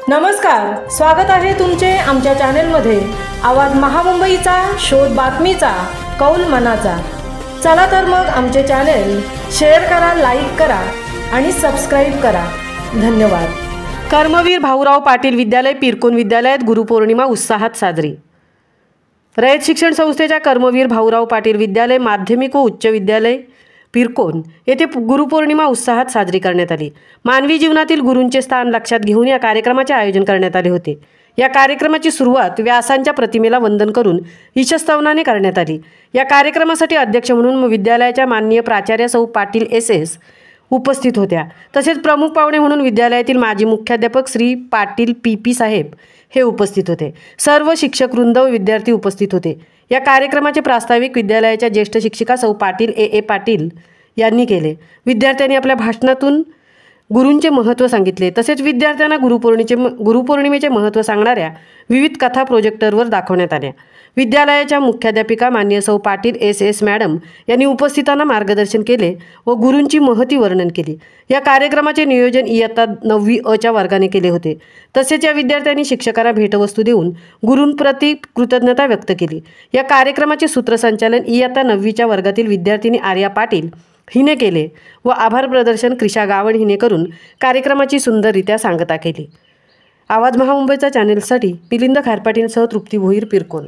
नमस्कार, स्वागत आहे तुमचे आमच्या चॅनेलमध्ये। आवाज महामुंबईचा, शोध बातमीचा, कौल मनाचा। चला तर मग आमचे चॅनेल शेअर करा, लाईक करा आणि सबस्क्राइब करा। धन्यवाद। कर्मवीर भाऊराव पाटील विद्यालय पिरकोन विद्यालयात गुरुपौर्णिमा उत्साहात साजरी। रयत शिक्षण संस्थेच्या कर्मवीर भाऊराव पाटील विद्यालय माध्यमिक व उच्च विद्यालय पिरकोन येथे गुरुपौर्णिमा उत्साहात साजरी करण्यात आली। मानवी जीवनातील गुरूंचे स्थान लक्षात घेऊन या कार्यक्रमाचे आयोजन करण्यात आले होते। या कार्यक्रमाची सुरुवात व्यासांच्या प्रतिमेला वंदन करून ईशस्तवनाने करण्यात आली। या कार्यक्रमासाठी अध्यक्ष म्हणून विद्यालयाच्या माननीय प्राचार्य सौ पाटील एस उपस्थित होत्या। तसेच प्रमुख पाहुणे म्हणून विद्यालयातील माजी मुख्याध्यापक श्री पाटील पी साहेब हे उपस्थित होते। सर्व शिक्षक वृंद व विद्यार्थी उपस्थित होते। या कार्यक्रमाचे प्रास्ताविक विद्यालयाच्या ज्येष्ठ शिक्षिका सौ पाटील ए पाटील यांनी केले। विद्यार्थ्यांनी आपल्या भाषणातून गुरूंचे महत्त्व सांगितले। तसेच विद्यार्थ्यांना गुरुपौर्णिमेचे महत्त्व सांगणाऱ्या विविध कथा प्रोजेक्टरवर दाखवण्यात आल्या। विद्यालयाच्या मुख्याध्यापिका माननीय सौ पाटील एस मॅडम यांनी उपस्थितांना मार्गदर्शन केले व गुरूंची महती वर्णन केली। या कार्यक्रमाचे नियोजन इयत्ता 9वी अ च्या वर्गाने केले होते। तसेच या विद्यार्थ्यांनी शिक्षकांना भेटवस्तू देऊन गुरूंप्रती कृतज्ञता व्यक्त केली। या कार्यक्रमाचे सूत्रसंचालन इयत्ता 9वी च्या वर्गातील विद्यार्थिनी आर्या पाटील हिने केले व आभार प्रदर्शन क्रिशा गावण हिने करून कार्यक्रमाची सुंदररित्या सांगता केली। आवाज महामुंबईचा चॅनेलसाठी मिलिंद खारपाटींसह तृप्ती भोईर पिरकोन।